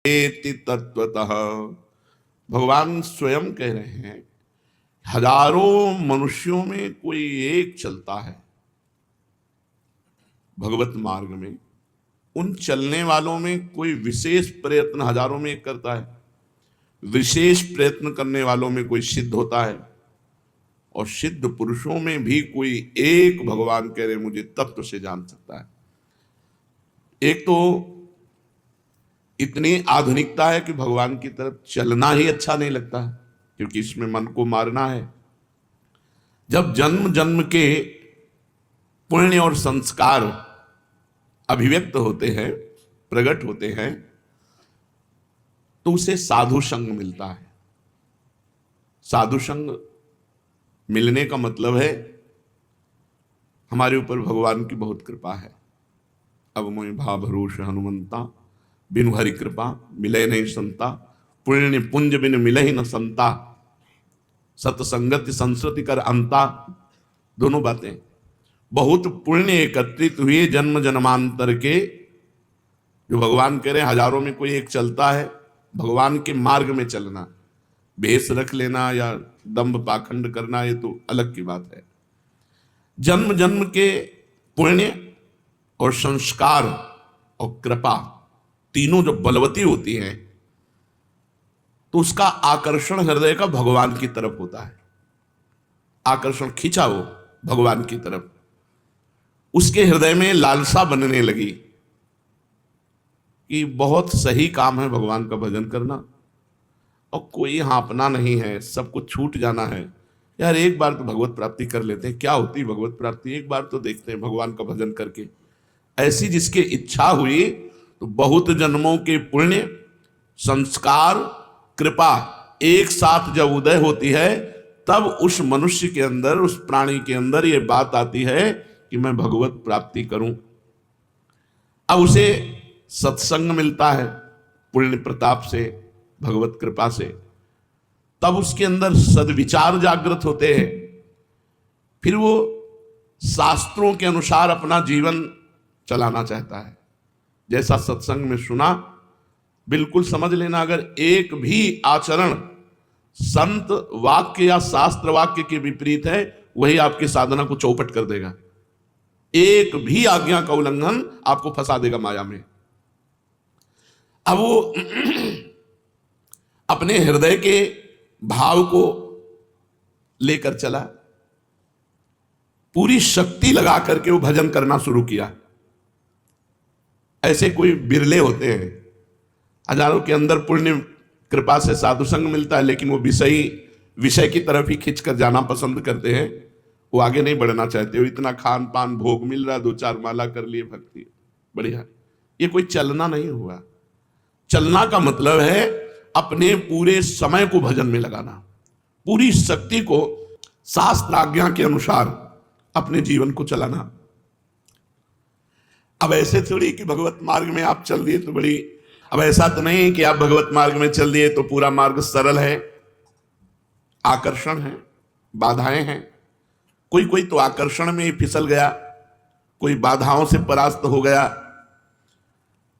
एति तत्वतः। भगवान स्वयं कह रहे हैं हजारों मनुष्यों में कोई एक चलता है भगवत मार्ग में, उन चलने वालों में कोई विशेष प्रयत्न हजारों में एक करता है, विशेष प्रयत्न करने वालों में कोई सिद्ध होता है, और सिद्ध पुरुषों में भी कोई एक भगवान कह रहे मुझे तत्व से जान सकता है। एक तो इतनी आधुनिकता है कि भगवान की तरफ चलना ही अच्छा नहीं लगता है, क्योंकि इसमें मन को मारना है। जब जन्म जन्म के पुण्य और संस्कार अभिव्यक्त होते हैं, प्रकट होते हैं, तो उसे साधु संग मिलता है। साधु संग मिलने का मतलब है हमारे ऊपर भगवान की बहुत कृपा है। अब मोहि भा भरोस हनुमंता, बिनु हरि कृपा मिले नहीं संता, पुण्य पुंज बिन मिले ही न संता, सतसंगति संस्कृति कर अंता। दोनों बातें, बहुत पुण्य एकत्रित हुए जन्म जन्मांतर के, जो भगवान कह रहे हैं हजारों में कोई एक चलता है। भगवान के मार्ग में चलना, भेष रख लेना या दंभ पाखंड करना, ये तो अलग की बात है। जन्म जन्म के पुण्य और संस्कार और कृपा तीनों जो बलवती होती हैं, तो उसका आकर्षण हृदय का भगवान की तरफ होता है। आकर्षण खींचा वो भगवान की तरफ, उसके हृदय में लालसा बनने लगी कि बहुत सही काम है भगवान का भजन करना, और कोई हाँपना नहीं है, सब कुछ छूट जाना है। यार एक बार तो भगवत प्राप्ति कर लेते हैं, क्या होती है भगवत प्राप्ति, एक बार तो देखते हैं भगवान का भजन करके। ऐसी जिसकी इच्छा हुई तो बहुत जन्मों के पुण्य संस्कार कृपा एक साथ जब उदय होती है, तब उस मनुष्य के अंदर, उस प्राणी के अंदर ये बात आती है कि मैं भगवत प्राप्ति करूं। अब उसे सत्संग मिलता है पुण्य प्रताप से, भगवत कृपा से, तब उसके अंदर सद्विचार जागृत होते हैं। फिर वो शास्त्रों के अनुसार अपना जीवन चलाना चाहता है। जैसा सत्संग में सुना, बिल्कुल समझ लेना, अगर एक भी आचरण संत वाक्य या शास्त्र वाक्य के विपरीत है, वही आपकी साधना को चौपट कर देगा। एक भी आज्ञा का उल्लंघन आपको फंसा देगा माया में। अब वो अपने हृदय के भाव को लेकर चला, पूरी शक्ति लगा करके वो भजन करना शुरू किया। ऐसे कोई बिरले होते हैं, हजारों के अंदर पुण्य कृपा से साधु संग मिलता है, लेकिन वो विषय की तरफ ही खिंचकर जाना पसंद करते हैं। वो आगे नहीं बढ़ना चाहते। वो इतना खान पान भोग मिल रहा, 2-4 माला कर लिए, भक्ति बढ़िया, ये कोई चलना नहीं हुआ। चलना का मतलब है अपने पूरे समय को भजन में लगाना, पूरी शक्ति को शास्त्र आज्ञा के अनुसार अपने जीवन को चलाना। अब ऐसे थोड़ी कि भगवत मार्ग में आप चल दिए तो बड़ी, अब ऐसा तो नहीं कि आप भगवत मार्ग में चल दिए तो पूरा मार्ग सरल है। आकर्षण है, बाधाएं हैं। कोई कोई तो आकर्षण में ही फिसल गया, कोई बाधाओं से परास्त हो गया,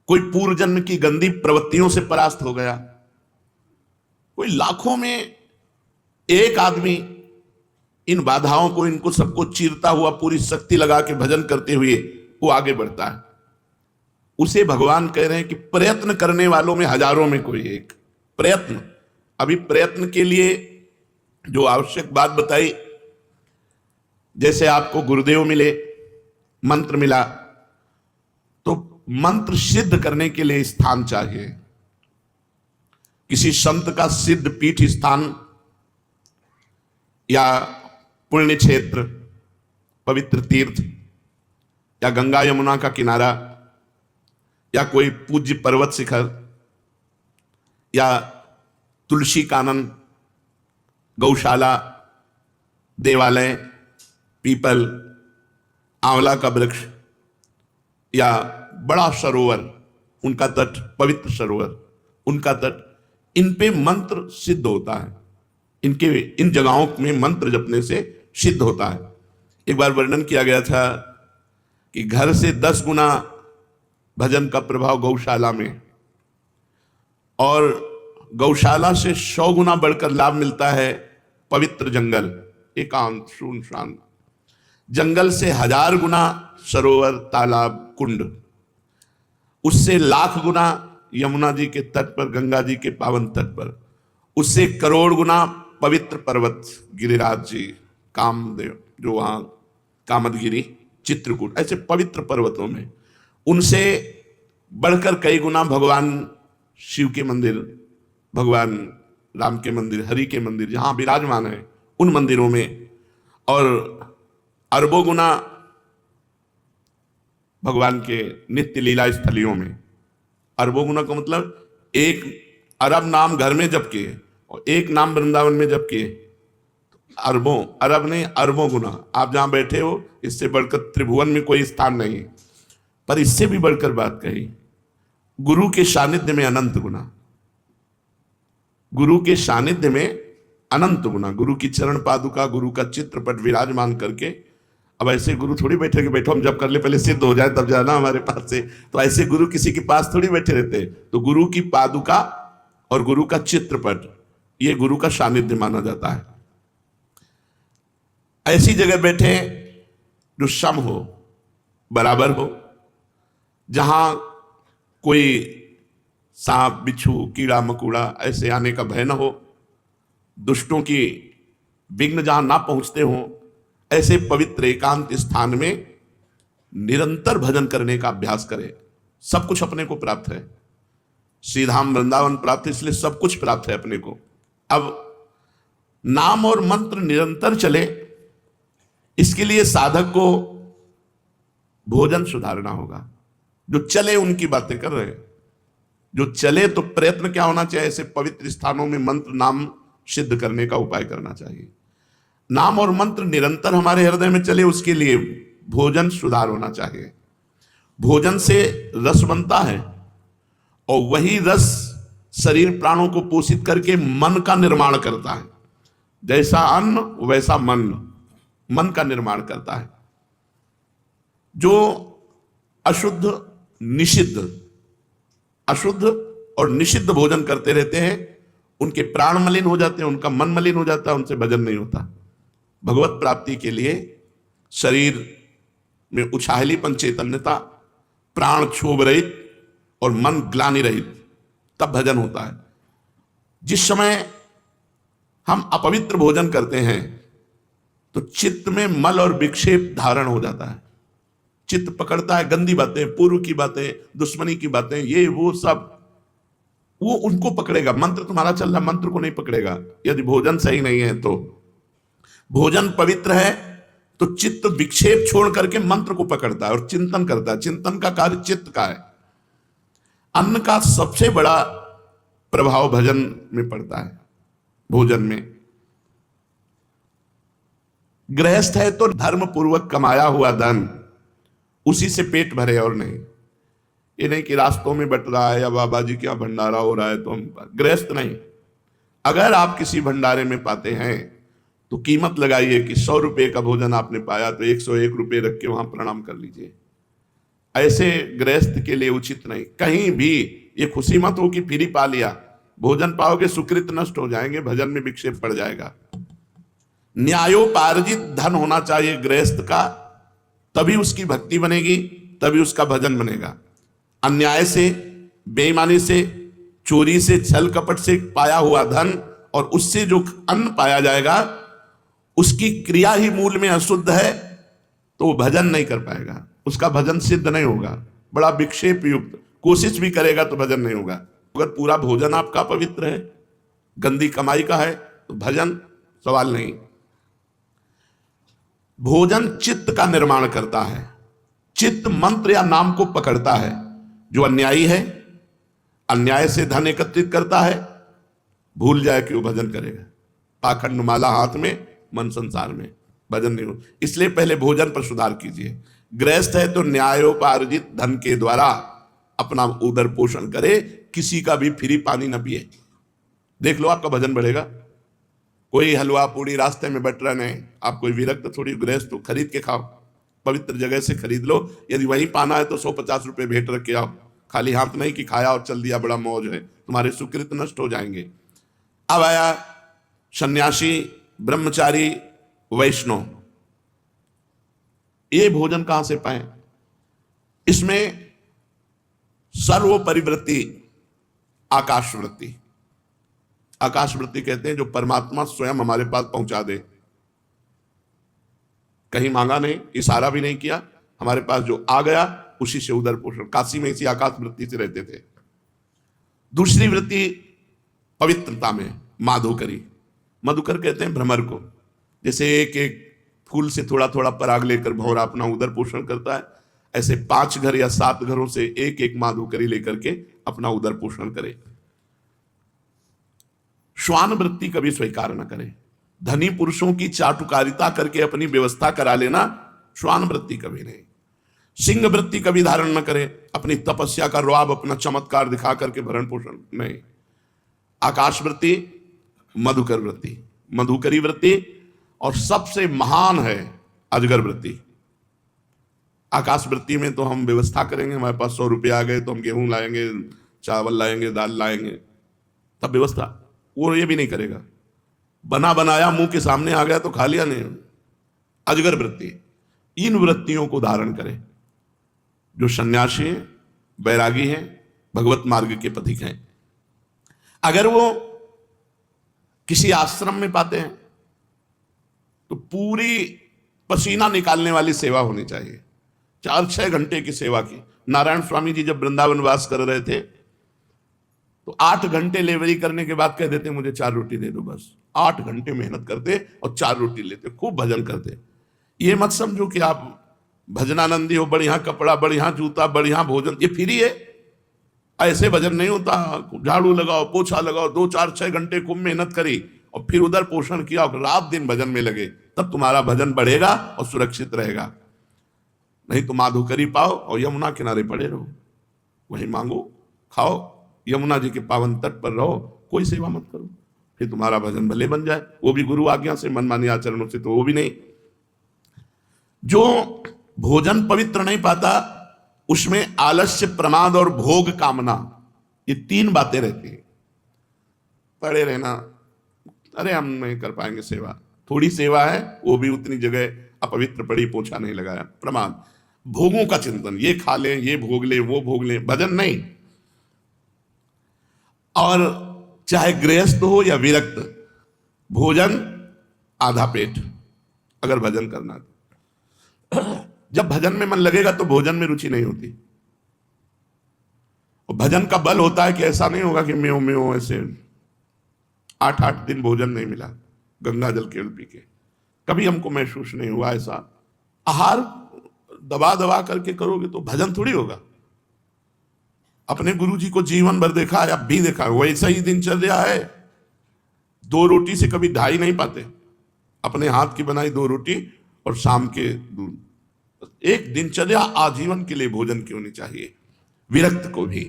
कोई पूर्व जन्म की गंदी प्रवृत्तियों से परास्त हो गया, कोई लाखों में एक आदमी इन बाधाओं को, इनको सबको चीरता हुआ पूरी शक्ति लगा के भजन करते हुए वो आगे बढ़ता है। उसे भगवान कह रहे हैं कि प्रयत्न करने वालों में हजारों में कोई एक। प्रयत्न, अभी प्रयत्न के लिए जो आवश्यक बात बताई, जैसे आपको गुरुदेव मिले, मंत्र मिला, तो मंत्र सिद्ध करने के लिए स्थान चाहिए। किसी संत का सिद्ध पीठ स्थान या पुण्य क्षेत्र, पवित्र तीर्थ या गंगा यमुना का किनारा या कोई पूज्य पर्वत शिखर या तुलसी कानन, गौशाला, देवालय, पीपल, आंवला का वृक्ष या बड़ा सरोवर, उनका तट, पवित्र सरोवर, उनका तट, इन पे मंत्र सिद्ध होता है। इन जगहों में मंत्र जपने से सिद्ध होता है। एक बार वर्णन किया गया था कि घर से 10 गुना भजन का प्रभाव गौशाला में, और गौशाला से 100 गुना बढ़कर लाभ मिलता है पवित्र जंगल, एकांत सुनसान जंगल से 1000 गुना सरोवर, तालाब, कुंड, उससे लाख गुना यमुना जी के तट पर, गंगा जी के पावन तट पर, उससे करोड़ गुना पवित्र पर्वत गिरिराज जी, कामदेव जो वहां कामदगिरी, चित्रकूट, ऐसे पवित्र पर्वतों में, उनसे बढ़कर कई गुना भगवान शिव के मंदिर, भगवान राम के मंदिर, हरि के मंदिर जहां विराजमान है उन मंदिरों में, और अरबों गुना भगवान के नित्य लीला स्थलियों में। अरबों गुना का मतलब एक अरब नाम घर में जप किए और एक नाम वृंदावन में जप किए, अरबों, अरब नहीं अरबों गुना। आप जहां बैठे हो इससे बढ़कर त्रिभुवन में कोई स्थान नहीं है। पर इससे भी बढ़कर बात कही, गुरु के सानिध्य में अनंत गुना, गुरु के सानिध्य में अनंत गुना, गुरु की चरण पादुका, गुरु का चित्रपट विराजमान करके। अब ऐसे गुरु थोड़ी बैठे कि बैठो हम जब कर ले, पहले सिद्ध हो जाए तब जाना हमारे पास से, तो ऐसे गुरु किसी के पास थोड़ी बैठे रहते। तो गुरु की पादुका और गुरु का चित्रपट, ये गुरु का सानिध्य माना जाता है। ऐसी जगह बैठे जो सम हो, बराबर हो, जहां कोई सांप, बिच्छू, कीड़ा मकोड़ा ऐसे आने का भय न हो, दुष्टों की विघ्न जहां ना पहुंचते हों, ऐसे पवित्र एकांत स्थान में निरंतर भजन करने का अभ्यास करें। सब कुछ अपने को प्राप्त है, श्रीधाम वृंदावन प्राप्त है, इसलिए सब कुछ प्राप्त है अपने को। अब नाम और मंत्र निरंतर चले, इसके लिए साधक को भोजन सुधारना होगा। जो चले उनकी बातें कर रहे हैं, जो चले तो प्रयत्न क्या होना चाहिए, ऐसे पवित्र स्थानों में मंत्र नाम सिद्ध करने का उपाय करना चाहिए। नाम और मंत्र निरंतर हमारे हृदय में चले, उसके लिए भोजन सुधार होना चाहिए। भोजन से रस बनता है और वही रस शरीर प्राणों को पोषित करके मन का निर्माण करता है। जैसा अन्न वैसा मन, मन का निर्माण करता है। जो अशुद्ध, निषिद्ध, अशुद्ध और निषिद्ध भोजन करते रहते हैं, उनके प्राण मलिन हो जाते हैं, उनका मन मलिन हो जाता है, उनसे भजन नहीं होता। भगवत प्राप्ति के लिए शरीर में उछाहलीपन, चैतन्यता, प्राण क्षोभ रहित और मन ग्लानि रहित, तब भजन होता है। जिस समय हम अपवित्र भोजन करते हैं तो चित्त में मल और विक्षेप धारण हो जाता है। चित्त पकड़ता है गंदी बातें, पूर्व की बातें, दुश्मनी की बातें, ये वो सब, वो उनको पकड़ेगा। मंत्र तुम्हारा चल रहा, मंत्र को नहीं पकड़ेगा यदि भोजन सही नहीं है तो। भोजन पवित्र है तो चित्त विक्षेप छोड़ करके मंत्र को पकड़ता है और चिंतन करता है। चिंतन का कार्य चित्त का है। अन्न का सबसे बड़ा प्रभाव भजन में पड़ता है। भोजन में गृहस्थ है तो धर्म पूर्वक कमाया हुआ धन, उसी से पेट भरे और नहीं। ये नहीं कि रास्तों में बट रहा है या बाबा जी क्या भंडारा हो रहा है तो हम, गृहस्थ नहीं। अगर आप किसी भंडारे में पाते हैं तो कीमत लगाइए कि 100 रुपये का भोजन आपने पाया तो 101 रुपये रख के वहां प्रणाम कर लीजिए। ऐसे गृहस्थ के लिए उचित नहीं। कहीं भी ये खुशी मत हो कि फ्री पा लिया, भोजन पाओगे सुकृत नष्ट हो जाएंगे, भजन में विक्षेप पड़ जाएगा। न्यायोपार्जित धन होना चाहिए गृहस्थ का, तभी उसकी भक्ति बनेगी, तभी उसका भजन बनेगा। अन्याय से, बेईमानी से, चोरी से, छल कपट से पाया हुआ धन और उससे जो अन्न पाया जाएगा, उसकी क्रिया ही मूल में अशुद्ध है तो वो भजन नहीं कर पाएगा, उसका भजन सिद्ध नहीं होगा। बड़ा विक्षेप युक्त कोशिश भी करेगा तो भजन नहीं होगा। अगर पूरा भोजन आपका पवित्र है, गंदी कमाई का है, तो भजन सवाल नहीं। भोजन चित्त का निर्माण करता है। चित्त मंत्र या नाम को पकड़ता है। जो अन्यायी है, अन्याय से धन एकत्रित करता है, भूल जाए कि वो भजन करेगा। पाखंड माला हाथ में, मन संसार में, भजन नहीं हो। इसलिए पहले भोजन पर सुधार कीजिए। गृहस्थ है तो न्यायोपार्जित धन के द्वारा अपना उदर पोषण करे, किसी का भी फ्री पानी न पिए। देख लो आपका भजन बढ़ेगा। कोई हलवा पूड़ी रास्ते में बट रहा नहीं, आप कोई विरक्त थोड़ी गृहस्थ हो, खरीद के खाओ, पवित्र जगह से खरीद लो। यदि वहीं पाना है तो 150 रुपये भेंट रख के आओ। खाली हाथ नहीं कि खाया और चल दिया बड़ा मौज है, तुम्हारे सुकृत नष्ट हो जाएंगे। अब आया सन्यासी, ब्रह्मचारी, वैष्णव। ये भोजन कहां से पाए? इसमें सर्वोपरिवृत्ति आकाशवृत्ति। आकाशवृत्ति कहते हैं जो परमात्मा स्वयं हमारे पास पहुंचा दे, कहीं मांगा नहीं, इशारा भी नहीं किया, हमारे पास जो आ गया उसी से उदर पोषण। काशी में इसी आकाश वृत्ति से रहते थे। दूसरी वृत्ति पवित्रता में माधुकरी। मधुकर कहते हैं भ्रमर को, जैसे एक एक फूल से थोड़ा थोड़ा पराग लेकर भंवरा अपना उदर पोषण करता है, ऐसे 5 घर या 7 घरों से एक एक माधुकरी लेकर के अपना उदर पोषण करे। श्वान वृत्ति कभी स्वीकार न करे। धनी पुरुषों की चाटुकारिता करके अपनी व्यवस्था करा लेना, श्वान वृत्ति कभी नहीं। सिंह वृत्ति कभी धारण न करे, अपनी तपस्या का रुआब, अपना चमत्कार दिखा करके भरण पोषण नहीं। आकाश वृत्ति, मधुकर वृत्ति, मधुकरी वृत्ति, और सबसे महान है अजगर वृत्ति। आकाश वृत्ति में तो हम व्यवस्था करेंगे, हमारे पास 100 रुपये आ गए तो हम गेहूं लाएंगे, चावल लाएंगे, दाल लाएंगे, तब व्यवस्था। वो ये भी नहीं करेगा, बना बनाया मुंह के सामने आ गया तो खा लिया नहीं। अजगर वृत्ति, इन वृत्तियों को धारण करें। जो सन्यासी हैं, बैरागी हैं, भगवत मार्ग के पथिक हैं, अगर वो किसी आश्रम में पाते हैं तो पूरी पसीना निकालने वाली सेवा होनी चाहिए, 4-6 घंटे की सेवा की। नारायण स्वामी जी जब वृंदावन वास कर रहे थे तो 8 घंटे लेवरी करने के बाद कह देते मुझे 4 रोटी दे दो बस। 8 घंटे मेहनत करते और 4 रोटी लेते, खूब भजन करते। ये मत समझो कि आप भजनानंदी हो, बढ़िया कपड़ा, बढ़िया जूता, बढ़िया भोजन, ये फ्री है। ऐसे भजन नहीं होता। झाड़ू लगाओ, पोछा लगाओ, 2-4-6 घंटे खूब मेहनत करी और फिर उधर पोषण किया और रात दिन भजन में लगे, तब तुम्हारा भजन बढ़ेगा और सुरक्षित रहेगा। नहीं तो माधुकरी पाओ और यमुना किनारे पड़े रहो, वहीं मांगो, खाओ, यमुना जी के पावन तट पर रहो, कोई सेवा मत करो, फिर तुम्हारा भजन भले बन जाए, वो भी गुरु आज्ञा से, मनमानी आचरणों से तो वो भी नहीं। जो भोजन पवित्र नहीं पाता उसमें आलस्य, प्रमाद और भोग कामना, ये 3 बातें रहती हैं। पड़े रहना, अरे हम नहीं कर पाएंगे सेवा, थोड़ी सेवा है वो भी उतनी जगह अपवित्र पड़ी, पोछा नहीं लगाया। प्रमाद, भोगों का चिंतन, ये खा ले, ये भोग ले, वो भोग ले, भजन नहीं। और चाहे गृहस्थ हो या विरक्त, भोजन आधा पेट अगर भजन करना। जब भजन में मन लगेगा तो भोजन में रुचि नहीं होती। और भजन का बल होता है कि ऐसा नहीं होगा कि म्यो म्यो ऐसे 8-8 दिन भोजन नहीं मिला, गंगा जल केवल पी के, कभी हमको महसूस नहीं हुआ ऐसा। आहार दबा दबा करके करोगे तो भजन थोड़ी होगा। अपने गुरु जी को जीवन भर देखा है, अब भी देखा है, वैसा ही दिनचर्या है। 2 रोटी से कभी ढाई नहीं पाते, अपने हाथ की बनाई 2 रोटी और शाम के दूध। एक दिनचर्या आजीवन के लिए भोजन की होनी चाहिए, विरक्त को भी।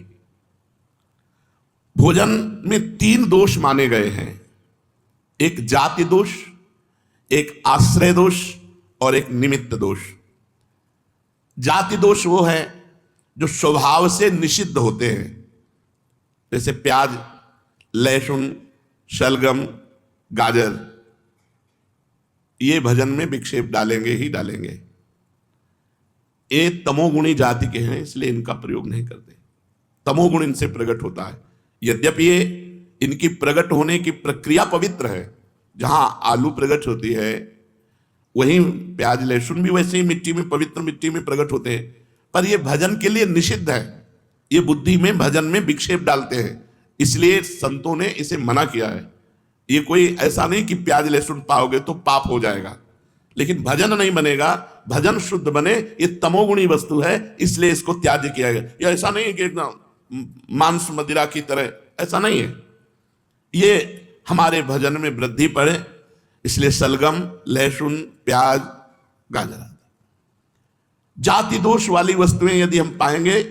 भोजन में 3 दोष माने गए हैं, एक जाति दोष, एक आश्रय दोष और एक निमित्त दोष। जाति दोष वो है जो स्वभाव से निषिद्ध होते हैं, जैसे प्याज, लहसुन, शलगम, गाजर, ये भजन में विक्षेप डालेंगे ही डालेंगे। ये तमोगुणी जाति के हैं, इसलिए इनका प्रयोग नहीं करते। तमोगुण इनसे प्रकट होता है। यद्यपि ये इनकी प्रकट होने की प्रक्रिया पवित्र है, जहां आलू प्रकट होती है वहीं प्याज लहसुन भी वैसे ही मिट्टी में, पवित्र मिट्टी में प्रकट होते हैं, पर ये भजन के लिए निषिद्ध है। ये बुद्धि में, भजन में विक्षेप डालते हैं, इसलिए संतों ने इसे मना किया है। ये कोई ऐसा नहीं कि प्याज लहसुन पाओगे तो पाप हो जाएगा, लेकिन भजन नहीं बनेगा। भजन शुद्ध बने, ये तमोगुणी वस्तु है, इसलिए इसको त्याज्य किया गया। ये ऐसा नहीं है कि एकदम मांस मदिरा की तरह, ऐसा नहीं है। ये हमारे भजन में वृद्धि पड़े, इसलिए सलगम, लहसुन, प्याज, गाजर। जाति दोष वाली वस्तुएं यदि हम पाएंगे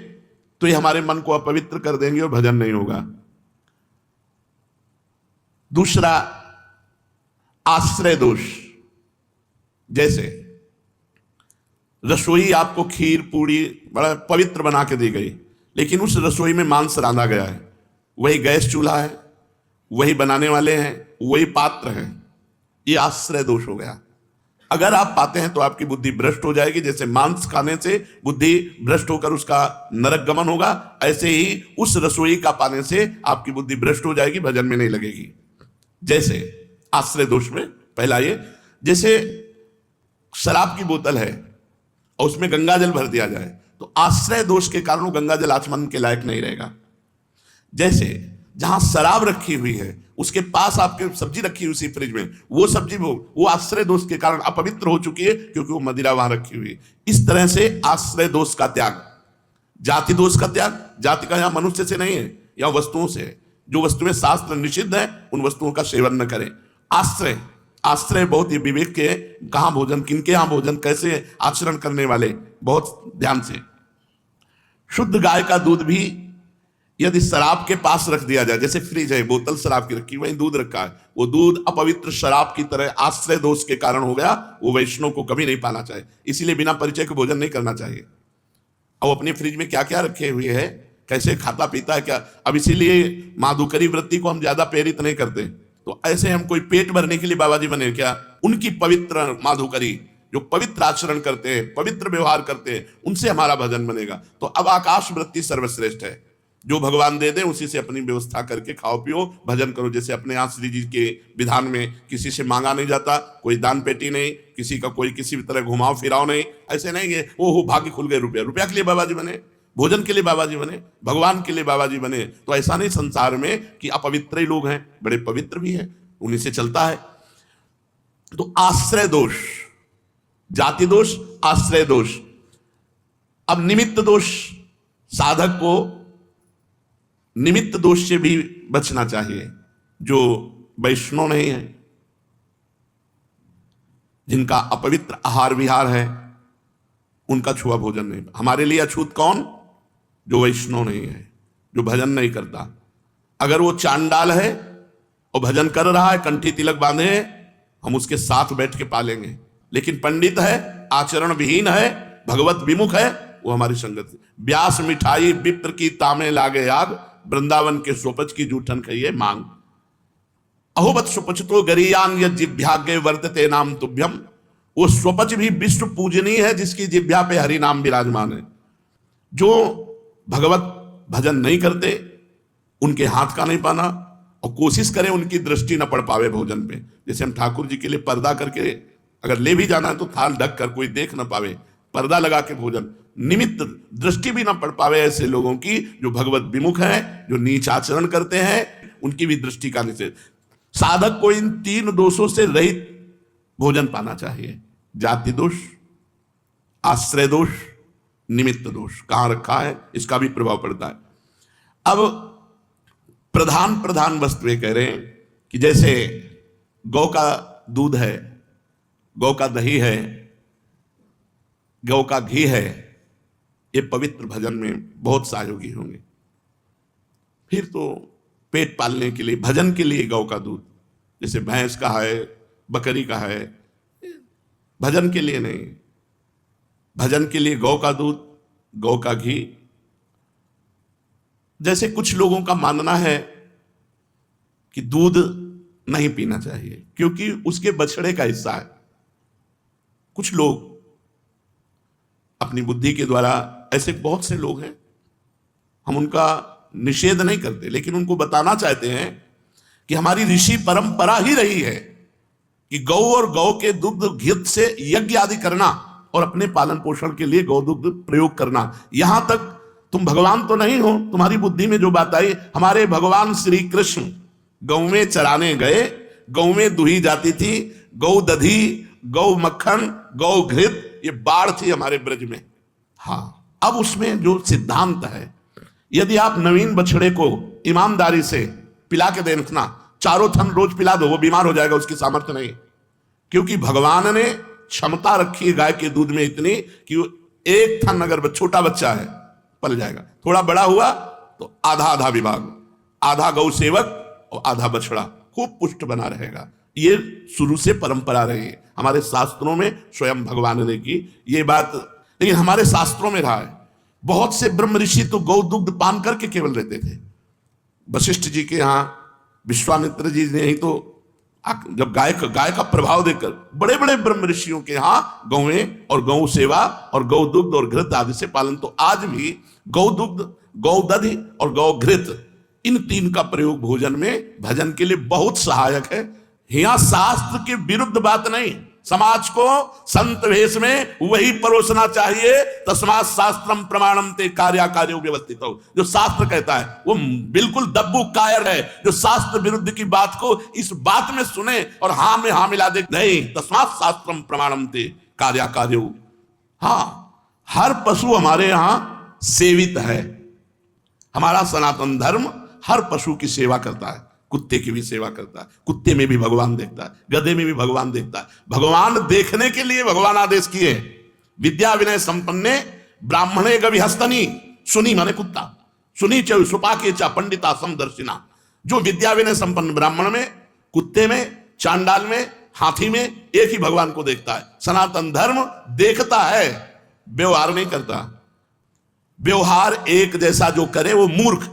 तो ये हमारे मन को अपवित्र कर देंगे और भजन नहीं होगा। दूसरा, आश्रय दोष। जैसे रसोई आपको खीर पूड़ी बड़ा पवित्र बना के दी गई, लेकिन उस रसोई में मांस रांधा गया है, वही गैस चूल्हा है, वही बनाने वाले हैं, वही पात्र हैं। ये आश्रय दोष हो गया। अगर आप पाते हैं तो आपकी बुद्धि भ्रष्ट हो जाएगी। जैसे मांस खाने से बुद्धि भ्रष्ट होकर उसका नरक गमन होगा, ऐसे ही उस रसोई का पाने से आपकी बुद्धि भ्रष्ट हो जाएगी, भजन में नहीं लगेगी। जैसे आश्रय दोष में पहला ये, जैसे शराब की बोतल है और उसमें गंगा जल भर दिया जाए तो आश्रय दोष के कारण वो गंगा जल आचमन के लायक नहीं रहेगा। जैसे जहां शराब रखी हुई है उसके पास आपके सब्जी रखी हुई उसी फ्रिज में, वो सब्जी वो आश्रय दोष के कारण अपवित्र हो चुकी है क्योंकि वो मदिरा वहां रखी हुई है। इस तरह से आश्रय दोष का त्याग, जाति दोष का त्याग, जाति का यहां मनुष्य से नहीं है, यहां वस्तुओं से है। जो वस्तुएं शास्त्र निषिद्ध है उन वस्तुओं का सेवन न करें। आश्रय, आश्रय बहुत ही विवेक के, कहां भोजन, किनके यहां भोजन, कैसे आचरण करने वाले, बहुत ध्यान से। शुद्ध गाय का दूध भी यदि शराब के पास रख दिया जाए, जैसे फ्रिज है, बोतल शराब की रखी, वहीं दूध रखा है, वो दूध अपवित्र शराब की तरह आश्रय दोष के कारण हो गया, वो वैष्णव को कभी नहीं पाना चाहिए। इसीलिए बिना परिचय के भोजन नहीं करना चाहिए। अब अपने फ्रिज में क्या क्या रखे हुए है, कैसे खाता पीता है क्या। अब इसीलिए माधुकरी वृत्ति को हम ज्यादा प्रेरित नहीं करते। तो ऐसे हम कोई पेट भरने के लिए बाबा जी बने क्या? उनकी पवित्र माधुकरी, जो पवित्र आचरण करते हैं, पवित्र व्यवहार करते हैं, उनसे हमारा भजन बनेगा। तो अब आकाश वृत्ति सर्वश्रेष्ठ है। जो भगवान दे दे उसी से अपनी व्यवस्था करके खाओ पियो, भजन करो। जैसे अपने यहाँ श्री जी के विधान में किसी से मांगा नहीं जाता, कोई दान पेटी नहीं, किसी का कोई किसी भी तरह घुमाओ फिराओ नहीं। ऐसे नहीं है ओहो भाग्य खुल गए, रुपया रुपया के लिए बाबा जी बने, भोजन के लिए बाबा जी बने, भगवान के लिए बाबा जी बने। तो ऐसा नहीं संसार में कि अपवित्र ही लोग हैं, बड़े पवित्र भी हैं, उन्हीं से चलता है। तो आश्रय दोष, जाति दोष, आश्रय दोष। अब निमित्त दोष, साधक को निमित्त दोष से भी बचना चाहिए। जो वैष्णव नहीं है, जिनका अपवित्र आहार विहार है, उनका छुआ भोजन नहीं। हमारे लिए अछूत कौन? जो वैष्णव नहीं है, जो भजन नहीं करता। अगर वो चांडाल है और भजन कर रहा है, कंठी तिलक बांधे है, हम उसके साथ बैठ के पालेंगे। लेकिन पंडित है, आचरण विहीन है, भगवत विमुख है, वो हमारी संगत। व्यास मिठाई विप्र की तामे लागे आग, वृंदावन के सोपच की जूठन कहिए मांग। अहोबत सुपच तो गरियान जिभ्याग्य वर्तते नाम तुभ्यम। वो स्वपच भी विश्व पूजनीय है जिसकी जिभ्या पे हरि नाम विराजमान है। जो भगवत भजन नहीं करते उनके हाथ का नहीं पाना, और कोशिश करें उनकी दृष्टि न पड़ पावे भोजन पे। जैसे हम ठाकुर जी के लिए पर्दा करके अगर ले भी जाना है तो थाल ढक कर कोई देख न पावे, पर्दा लगा के भोजन, निमित्त दृष्टि भी ना पड़ पावे ऐसे लोगों की जो भगवत विमुख हैं, जो नीच आचरण करते हैं, उनकी भी दृष्टि का निषेध। साधक को इन तीन दोषों से रहित भोजन पाना चाहिए। जाति दोष, आश्रय दोष, निमित्त दोष। कहां रखा है इसका भी प्रभाव पड़ता है। अब प्रधान वस्तुएं कह रहे हैं कि जैसे गौ का दूध है, गौ का दही है, गौ का घी है, ये पवित्र भजन में बहुत सहयोगी होंगे। फिर तो पेट पालने के लिए, भजन के लिए गौ का दूध, जैसे भैंस का है, बकरी का है, भजन के लिए नहीं। भजन के लिए गौ का दूध, गौ का घी। जैसे कुछ लोगों का मानना है कि दूध नहीं पीना चाहिए क्योंकि उसके बछड़े का हिस्सा है। कुछ लोग अपनी बुद्धि के द्वारा, ऐसे बहुत से लोग हैं, हम उनका निषेध नहीं करते, लेकिन उनको बताना चाहते हैं कि हमारी ऋषि परंपरा ही रही है कि गौ और गौ के दुग्ध घी से यज्ञ आदि करना और अपने पालन पोषण के लिए गौ दुग्ध प्रयोग करना। यहां तक तुम भगवान तो नहीं हो, तुम्हारी बुद्धि में जो बात आई, हमारे भगवान श्री कृष्ण गौ में चराने गए, गौ में दुही जाती थी, गौ दधी, गौ मक्खन, गौ घृत, ये बाढ़ थी हमारे ब्रज में। हाँ, अब उसमें जो सिद्धांत है, यदि आप नवीन बछड़े को ईमानदारी से पिला के देखना, चारों थन रोज पिला दो, वो बीमार हो जाएगा, उसकी सामर्थ्य नहीं। क्योंकि भगवान ने क्षमता रखी है गाय के दूध में इतनी कि एक थन अगर छोटा बच्चा है पल जाएगा, थोड़ा बड़ा हुआ तो आधा आधा विभाग, आधा गौ सेवक और आधा बछड़ा, खूब पुष्ट बना रहेगा। ये शुरू से परंपरा रही है हमारे शास्त्रों में, स्वयं भगवान ने की ये बात। लेकिन हमारे शास्त्रों में रहा है, बहुत से ब्रह्म ऋषि तो गौ दुग्ध पान करके केवल रहते थे। वशिष्ठ जी के यहाँ विश्वामित्र जी ने ही तो जब गाय का प्रभाव देखकर बड़े बड़े ब्रह्म ऋषियों के यहाँ गौएं और गौ सेवा और गौ दुग्ध और घृत आदि से पालन, तो आज भी गौ दुग्ध, गौ दधि और गौ घृत, इन तीन का प्रयोग भोजन में भजन के लिए बहुत सहायक है। यहाँ शास्त्र के विरुद्ध बात नहीं, समाज को संत वेश में वही परोसना चाहिए। तस्मात् शास्त्रम प्रमाणम ते कार्याकार्यो व्यवस्थित हो, जो शास्त्र कहता है वो बिल्कुल दब्बू कायर है जो शास्त्र विरुद्ध की बात को इस बात में सुने और हाँ में हाँ मिला दे। नहीं, तस्मात् शास्त्रम प्रमाणम ते कार्याकार्यो। हाँ, हर पशु हमारे यहां सेवित है। हमारा सनातन धर्म हर पशु की सेवा करता है, कुत्ते की भी सेवा करता है, कुत्ते में भी भगवान देखता है, गधे में भी भगवान देखता है। भगवान देखने के लिए भगवान आदेश किए, विद्या विनय संपन्ने ब्राह्मणे गविहस्तनी, सुनी माने कुत्ता, सुनी च सुपाके च पंडिता समदर्शिना। जो विद्या विनय संपन्न ब्राह्मण में, कुत्ते में, चांडाल में, हाथी में एक ही भगवान को देखता है। सनातन धर्म देखता है, व्यवहार नहीं करता। व्यवहार एक जैसा जो करे वो मूर्ख,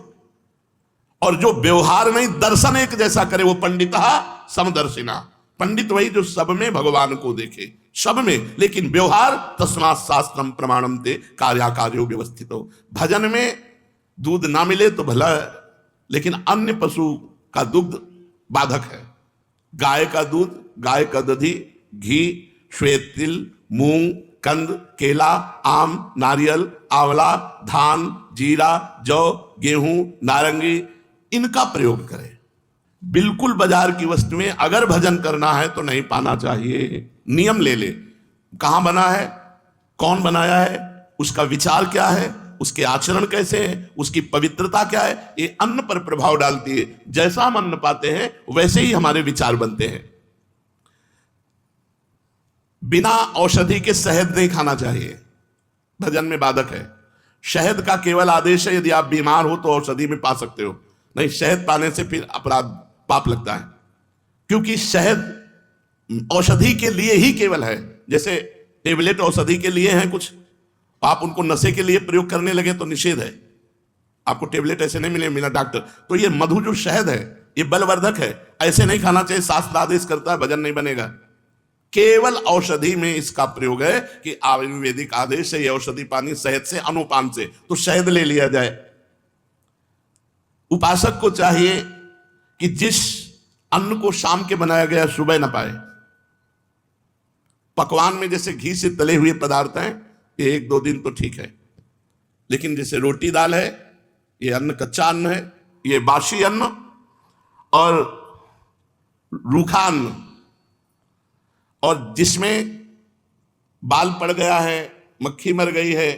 और जो व्यवहार नहीं दर्शन एक जैसा करे वो पंडित समदर्शिना। पंडित वही जो सब में भगवान को देखे, सब में, लेकिन व्यवहार तस्मात् शास्त्रम प्रमाणम ते कार्याकार्यो व्यवस्थित हो। भजन में दूध ना मिले तो भला, लेकिन अन्य पशु का दुग्ध बाधक है। गाय का दूध, गाय का दधी, घी, श्वेत तिल, मूंग, कंद, केला, आम, नारियल, आंवला, धान, जीरा, जौ, गेहूं, नारंगी, इनका प्रयोग करें। बिल्कुल बाजार की वस्तु में अगर भजन करना है तो नहीं पाना चाहिए। नियम ले ले, कहां बना है, कौन बनाया है, उसका विचार क्या है, उसके आचरण कैसे हैं, उसकी पवित्रता क्या है, ये अन्न पर प्रभाव डालती है। जैसा हम अन्न पाते हैं वैसे ही हमारे विचार बनते हैं। बिना औषधि के शहद नहीं खाना चाहिए, भजन में बाधक है। शहद का केवल आदेश है यदि आप बीमार हो तो औषधि में पा सकते हो, नहीं शहद पाने से फिर अपराध पाप लगता है, क्योंकि शहद औषधि के लिए ही केवल है। जैसे टेबलेट औषधि के लिए हैं कुछ, आप उनको नशे के लिए प्रयोग करने लगे तो निषेध है, आपको टेबलेट ऐसे नहीं मिले बिना डॉक्टर। तो ये मधु जो शहद है ये बलवर्धक है, ऐसे नहीं खाना चाहिए, शास्त्र आदेश करता है, भजन नहीं बनेगा। केवल औषधि में इसका प्रयोग है कि आयुर्वेदिक आदेश है ये औषधि पानी शहद से, अनुपान से, तो शहद ले लिया जाए। उपासक को चाहिए कि जिस अन्न को शाम के बनाया गया सुबह न पाए। पकवान में जैसे घी से तले हुए पदार्थ हैं ये एक दो दिन तो ठीक है, लेकिन जैसे रोटी दाल है ये अन्न कच्चा अन्न है, ये बासी अन्न और रूखा अन्न, और जिसमें बाल पड़ गया है, मक्खी मर गई है,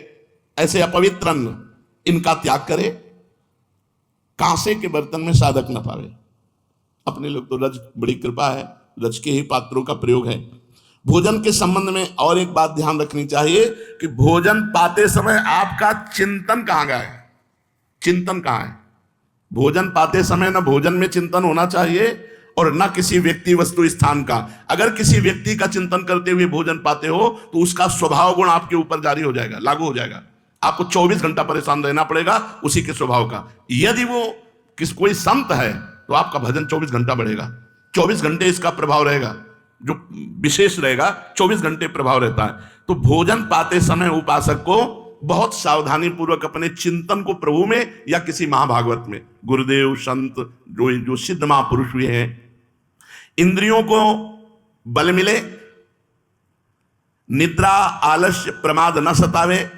ऐसे अपवित्र अन्न, इनका त्याग करे। कांसे के बर्तन में साधक न पावे। अपने लोग तो रज, बड़ी कृपा है, रज के ही पात्रों का प्रयोग है। भोजन के संबंध में और एक बात ध्यान रखनी चाहिए कि भोजन पाते समय आपका चिंतन कहां गया है, चिंतन कहां है। भोजन पाते समय ना भोजन में चिंतन होना चाहिए और ना किसी व्यक्ति वस्तु स्थान का। अगर किसी व्यक्ति का चिंतन करते हुए भोजन पाते हो तो उसका स्वभाव गुण आपके ऊपर जारी हो जाएगा, लागू हो जाएगा। आपको 24 घंटा परेशान रहना पड़ेगा उसी के स्वभाव का। यदि वो कोई संत है तो आपका भजन 24 घंटा बढ़ेगा, 24 घंटे इसका प्रभाव रहेगा, जो विशेष रहेगा 24 घंटे प्रभाव रहता है। तो भोजन पाते समय उपासक को बहुत सावधानी पूर्वक अपने चिंतन को प्रभु में या किसी महाभागवत में, गुरुदेव संत जो सिद्ध महापुरुष हुए हैं, इंद्रियों को बल मिले, निद्रा आलस्य प्रमाद न सतावे,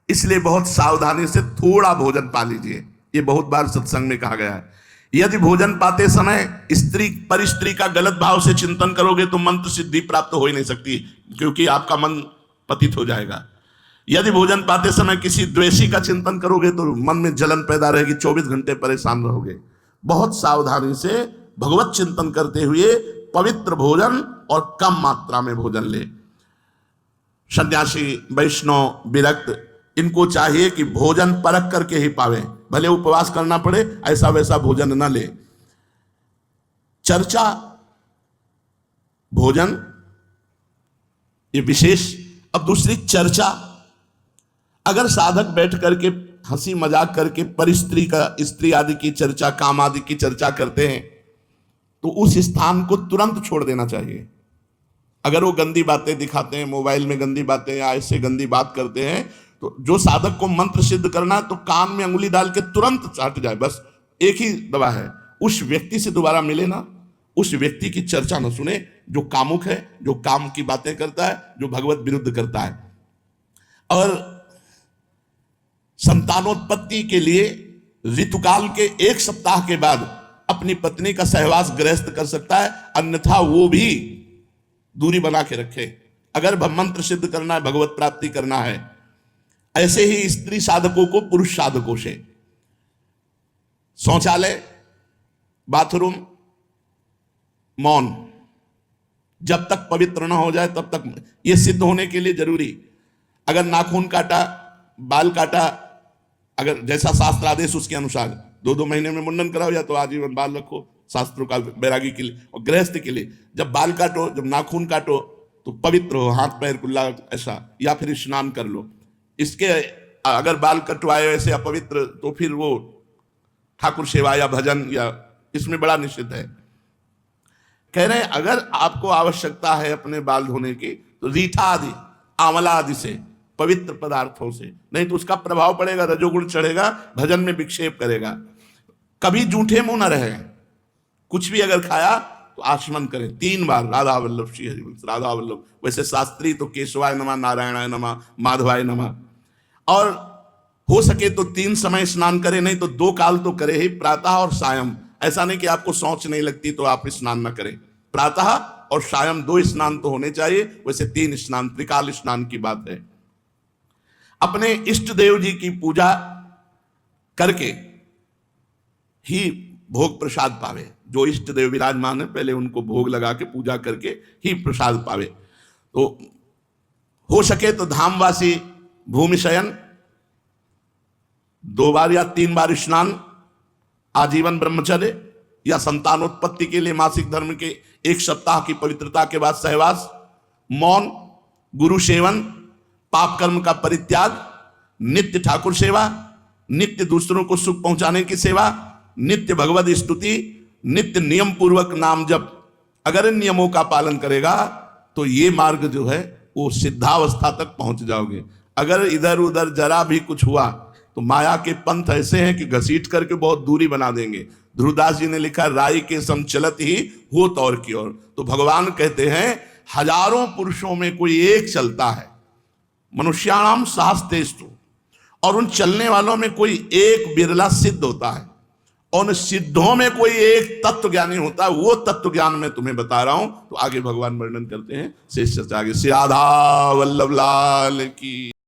इसलिए बहुत सावधानी से थोड़ा भोजन पा लीजिए। ये बहुत बार सत्संग में कहा गया है। यदि भोजन पाते समय स्त्री पर स्त्री का गलत भाव से चिंतन करोगे तो मंत्र सिद्धि प्राप्त हो ही नहीं सकती, क्योंकि आपका मन पतित हो जाएगा। यदि भोजन पाते समय किसी द्वेषी का चिंतन करोगे तो मन में जलन पैदा रहेगी, 24 घंटे परेशान रहोगे। बहुत सावधानी से भगवत चिंतन करते हुए पवित्र भोजन और कम मात्रा में भोजन ले। सन्यासी, वैष्णव, विरक्त, इनको चाहिए कि भोजन परख करके ही पावे, भले उपवास करना पड़े, ऐसा वैसा भोजन न ले। चर्चा भोजन ये विशेष। अब दूसरी चर्चा, अगर साधक बैठ करके हंसी मजाक करके परिस्त्री का स्त्री आदि की चर्चा, काम आदि की चर्चा करते हैं, तो उस स्थान को तुरंत छोड़ देना चाहिए। अगर वो गंदी बातें दिखाते हैं, मोबाइल में गंदी बातें या ऐसे गंदी बात करते हैं, तो जो साधक को मंत्र सिद्ध करना है तो कान में अंगुली डाल के तुरंत हट जाए। बस एक ही दवा है, उस व्यक्ति से दोबारा मिले ना, उस व्यक्ति की चर्चा न सुने जो कामुक है, जो काम की बातें करता है, जो भगवत विरुद्ध करता है। और संतानोत्पत्ति के लिए ऋतुकाल के 1 सप्ताह के बाद अपनी पत्नी का सहवास गृहस्थ कर सकता है, अन्यथा वो भी दूरी बना के रखे। अगर मंत्र सिद्ध करना है, भगवत प्राप्ति करना है, ऐसे ही स्त्री साधकों को पुरुष साधकों से शौचालय, बाथरूम, मौन जब तक पवित्र ना हो जाए तब तक, यह सिद्ध होने के लिए जरूरी। अगर नाखून काटा, बाल काटा, अगर जैसा शास्त्र आदेश उसके अनुसार 2-2 महीने में मुंडन कराओ या तो आजीवन बाल रखो, शास्त्रों का बैरागी के लिए। और गृहस्थ के लिए जब बाल काटो, जब नाखून काटो तो पवित्र हो, हाथ पैर कुल्ला ऐसा, या फिर स्नान कर लो। इसके अगर बाल कटवाए ऐसे अपवित्र तो फिर वो ठाकुर सेवा या भजन या इसमें बड़ा निषिद्ध है। कह रहे हैं अगर आपको आवश्यकता है अपने बाल धोने की तो रीठा आदि, आंवला आदि से, पवित्र पदार्थों से, नहीं तो उसका प्रभाव पड़ेगा, रजोगुण चढ़ेगा, भजन में विक्षेप करेगा। कभी जूठे मुंह न रहे, कुछ भी अगर खाया तो आचमन करें 3 बार, राधा वल्लभ श्री हरिवंश, राधा वल्लभ। वैसे शास्त्री तो केशवाय नमः, नारायणाय नमः, माधवाय नमः। और हो सके तो 3 समय स्नान करें, नहीं तो 2 काल तो करे ही, प्रातः और सायं। ऐसा नहीं कि आपको सोच नहीं लगती तो आप स्नान न करें, प्रातः और सायं 2 स्नान तो होने चाहिए। वैसे 3 स्नान, त्रिकाल स्नान की बात है। अपने इष्ट देव जी की पूजा करके ही भोग प्रसाद पावे। जो इष्ट देव विराजमान है पहले उनको भोग लगा के पूजा करके ही प्रसाद पावे। तो हो सके तो धामवासी भूमि शयन, 2 बार या 3 बार स्नान, आजीवन ब्रह्मचर्य या संतानोत्पत्ति के लिए मासिक धर्म के 1 सप्ताह की पवित्रता के बाद सहवास, मौन, गुरु सेवन, पाप कर्म का परित्याग, नित्य ठाकुर सेवा, नित्य दूसरों को सुख पहुंचाने की सेवा, नित्य भगवत स्तुति, नित्य नियम पूर्वक नाम जप। अगर इन नियमों का पालन करेगा तो ये मार्ग जो है वो सिद्धावस्था तक पहुंच जाओगे। अगर इधर उधर जरा भी कुछ हुआ तो माया के पंथ ऐसे हैं कि घसीट करके बहुत दूरी बना देंगे। ध्रुवदास जी ने लिखा, राई के सम चलत ही हो तौर की ओर। तो भगवान कहते हैं हजारों पुरुषों में कोई एक चलता है, मनुष्याणाम सहस्तेषु, और उन चलने वालों में कोई एक बिरला सिद्ध होता है, और उन सिद्धों में कोई एक तत्व ज्ञानी होता है। वो तत्व ज्ञान मैं तुम्हें बता रहा हूं। तो आगे भगवान वर्णन करते हैं, शेष चर्चा आगे। श्री राधा वल्लभ लाल की।